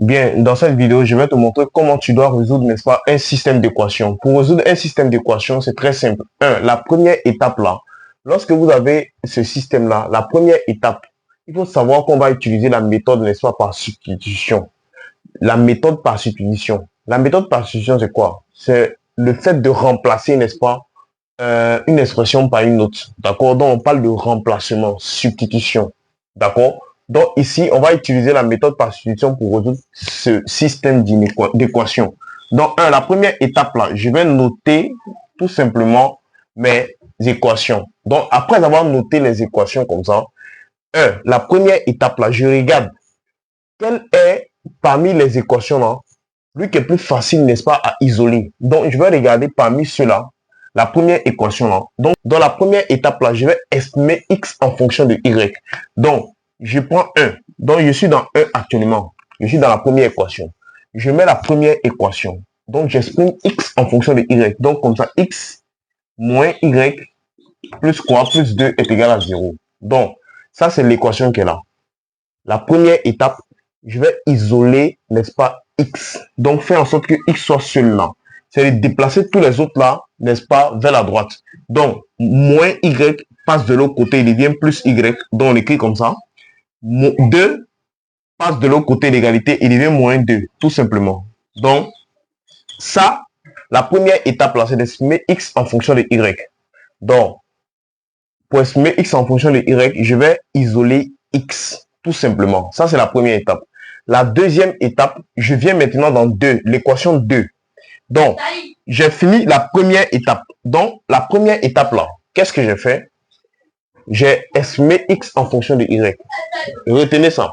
Bien, dans cette vidéo, je vais te montrer comment tu dois résoudre, n'est-ce pas, un système d'équations. Pour résoudre un système d'équations, c'est très simple. La première étape là, lorsque vous avez ce système-là, la première étape, il faut savoir qu'on va utiliser la méthode, n'est-ce pas, par substitution. La méthode par substitution. La méthode par substitution, c'est quoi? C'est le fait de remplacer, n'est-ce pas, une expression par une autre. D'accord? Donc, on parle de remplacement, substitution. D'accord? Donc, ici, on va utiliser la méthode par substitution pour résoudre ce système d'équation. Donc, la première étape là, je vais noter tout simplement mes équations. Donc, après avoir noté les équations comme ça, la première étape là, je regarde quelle est parmi les équations là, lui qui est plus facile, n'est-ce pas, à isoler. Donc, je vais regarder parmi ceux-là, la première équation là. Donc, dans la première étape là, je vais estimer x en fonction de y. Donc, je prends 1. Donc, je suis dans 1 actuellement. Je suis dans la première équation. Je mets la première équation. Donc, j'exprime x en fonction de y. Donc, comme ça, x moins y plus quoi? Plus 2 est égal à 0. Donc, ça, c'est l'équation qui est là. La première étape, je vais isoler, n'est-ce pas, x. Donc, faire en sorte que x soit seul là. C'est de déplacer tous les autres là, n'est-ce pas, vers la droite. Donc, moins y passe de l'autre côté, il devient plus y. Donc, on écrit comme ça. 2 passe de l'autre côté l'égalité, il devient moins 2, tout simplement. Donc, ça, la première étape là, c'est d'estimer x en fonction de y. Donc, pour estimer x en fonction de y, je vais isoler x, tout simplement. Ça, c'est la première étape. La deuxième étape, je viens maintenant dans 2, l'équation 2. Donc, j'ai fini la première étape. Donc, la première étape là, qu'est-ce que j'ai fait? J'ai estimé x en fonction de y. Retenez ça.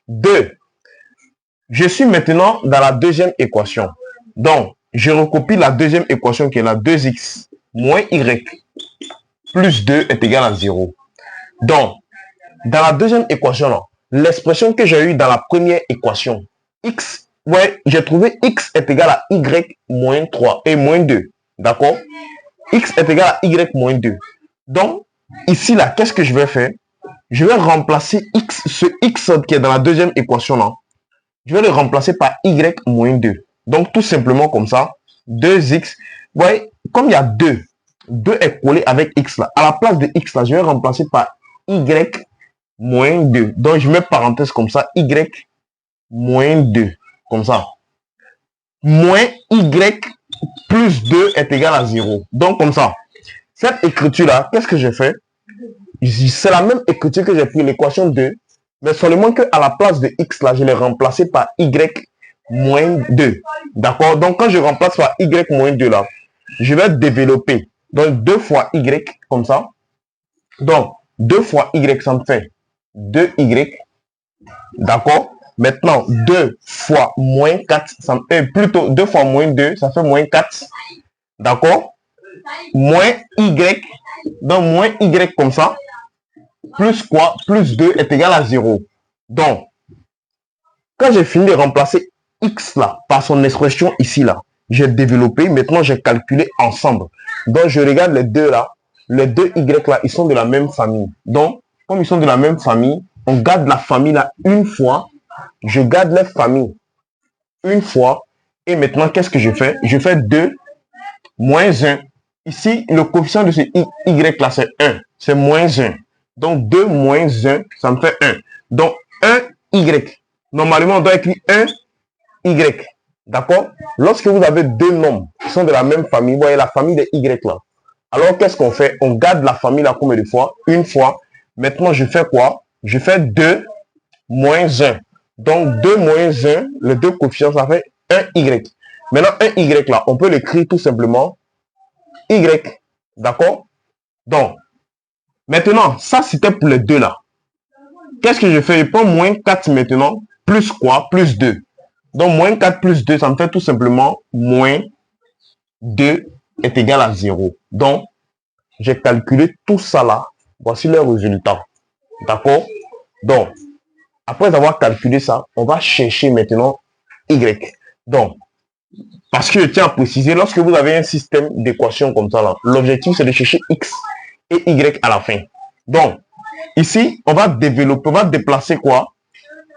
2. Je suis maintenant dans la deuxième équation. Donc, je recopie la deuxième équation qui est la 2x moins y plus 2 est égal à 0. Donc, dans la deuxième équation là, l'expression que j'ai eue dans la première équation, x, ouais, j'ai trouvé x est égal à y moins 3 et moins 2. D'accord? X est égal à y moins 2. Donc, ici là, qu'est-ce que je vais faire? Je vais remplacer x, ce x qui est dans la deuxième équation là, je vais le remplacer par y moins 2. Donc, tout simplement comme ça, 2x. Vous voyez, comme il y a 2, 2 est collé avec x là. À la place de x là, je vais remplacer par y moins 2. Donc, je mets parenthèse comme ça, y moins 2. Comme ça. Moins y plus 2 est égal à 0. Donc, comme ça. Cette écriture-là, qu'est-ce que j'ai fait? C'est la même écriture que j'ai pris l'équation 2, mais seulement qu'à la place de x, là, je l'ai remplacé par y moins 2. D'accord? Donc, quand je remplace par y moins 2, là, je vais développer. Donc, 2 fois y, comme ça. Donc, 2 fois y, ça me fait 2y. D'accord? Maintenant, 2 fois moins 4, ça me fait plutôt 2 fois moins 2, ça fait moins 4. D'accord? Moins y, donc moins y comme ça, plus quoi? Plus 2 est égal à 0. Donc, quand j'ai fini de remplacer x là par son expression ici là, j'ai développé, maintenant j'ai calculé ensemble. Donc, je regarde les deux là, les deux y là, ils sont de la même famille. Donc, comme ils sont de la même famille, on garde la famille là une fois, je garde les familles une fois, et maintenant, qu'est-ce que je fais? Je fais 2 moins 1. Ici, le coefficient de ce y là, c'est 1. C'est moins 1. Donc, 2 moins 1, ça me fait 1. Donc, 1 y. Normalement, on doit écrire 1 y. D'accord? Lorsque vous avez deux nombres qui sont de la même famille, vous voyez la famille des y là. Alors, qu'est-ce qu'on fait? On garde la famille là combien de fois? Une fois. Maintenant, je fais quoi? Je fais 2 moins 1. Donc, 2 moins 1, les deux coefficients, ça fait 1 y. Maintenant, 1 y là, on peut l'écrire tout simplement y. D'accord? Donc, maintenant, ça c'était pour les deux là. Qu'est-ce que je fais? Je prends moins 4 maintenant, plus quoi? Plus 2. Donc, moins 4 plus 2, ça me fait tout simplement moins 2 est égal à 0. Donc, j'ai calculé tout ça là. Voici le résultat. D'accord? Donc, après avoir calculé ça, on va chercher maintenant y. Donc, parce que je tiens à préciser, lorsque vous avez un système d'équation comme ça là, l'objectif c'est de chercher x et y à la fin. Donc, ici, on va développer, on va déplacer quoi?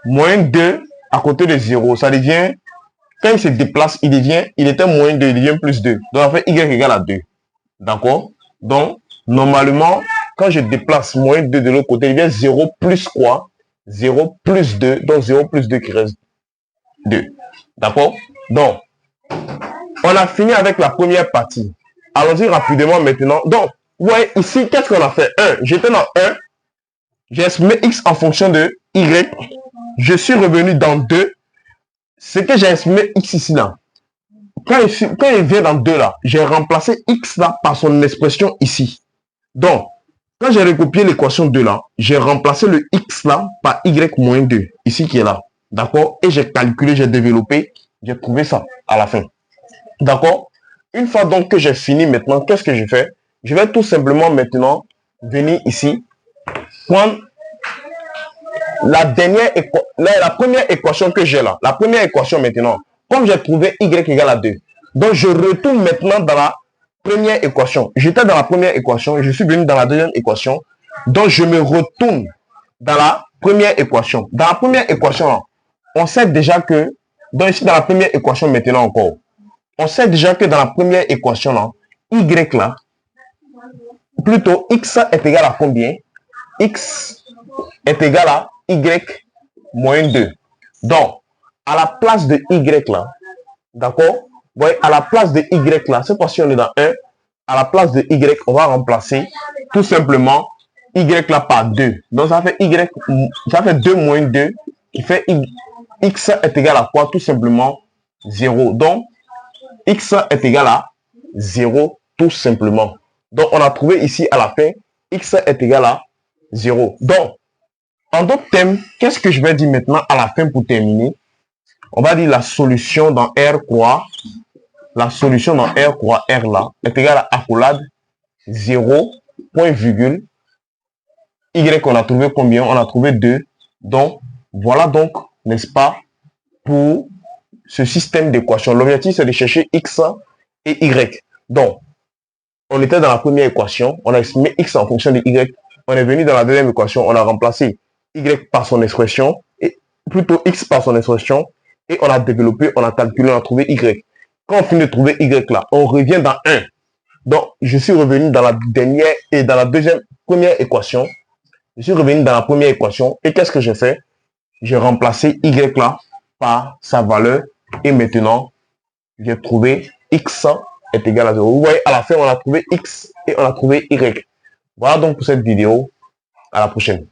Moins 2 à côté de 0, ça devient, quand il se déplace, il était moins 2, il devient plus 2. Donc, en fait, y égale à 2. D'accord? Donc, normalement, quand je déplace moins 2 de l'autre côté, il devient 0 plus quoi? 0 plus 2, donc 0 plus 2 qui reste 2. D'accord? Donc, on a fini avec la première partie. Allons-y rapidement maintenant. Donc, vous voyez ici, qu'est-ce qu'on a fait? 1. J'étais dans 1. J'ai exprimé x en fonction de y. Je suis revenu dans 2. Ce que j'ai exprimé x ici là. Quand il vient dans 2 là, j'ai remplacé x là par son expression ici. Donc, quand j'ai recopié l'équation 2 là, j'ai remplacé le x là par y moins 2, ici qui est là. D'accord? Et j'ai calculé, j'ai développé, j'ai trouvé ça à la fin. D'accord? Une fois donc que j'ai fini maintenant, qu'est-ce que je fais? Je vais tout simplement maintenant venir ici, prendre la première équation que j'ai là. La première équation maintenant, comme j'ai trouvé y égale à 2. Donc, je retourne maintenant dans la première équation. J'étais dans la première équation, je suis venu dans la deuxième équation. Donc, je me retourne dans la première équation. Dans la première équation, on sait déjà que, donc ici dans la première équation maintenant encore, on sait déjà que dans la première équation là, y là, plutôt x est égal à combien? X est égal à y moins 2. Donc, à la place de y là, d'accord? Vous voyez, à la place de y là, cette fois-ci on est dans 1, à la place de y, on va remplacer tout simplement y là par 2. Donc, ça fait 2 moins 2, qui fait x est égal à quoi? Tout simplement 0. Donc, x est égal à 0, tout simplement. Donc, on a trouvé ici à la fin, x est égal à 0. Donc, en d'autres termes, qu'est-ce que je vais dire maintenant à la fin pour terminer? On va dire la solution dans R quoi? La solution dans R quoi? R là est égale à accolade 0, point virgule. Y on a trouvé combien? On a trouvé 2. Donc, voilà donc, n'est-ce pas, pour ce système d'équation. L'objectif, c'est de chercher x et y. Donc, on était dans la première équation, on a estimé x en fonction de y. On est venu dans la deuxième équation, on a remplacé y par son expression, et plutôt x par son expression, et on a développé, on a calculé, on a trouvé y. Quand on finit de trouver y là, on revient dans 1. Donc, je suis revenu dans la dernière et dans la première équation. Je suis revenu dans la première équation, et qu'est-ce que j'ai fait? J'ai remplacé y là par sa valeur, et maintenant, j'ai trouvé x est égal à 0. Vous voyez, à la fin, on a trouvé x et on a trouvé y. Voilà donc pour cette vidéo. À la prochaine.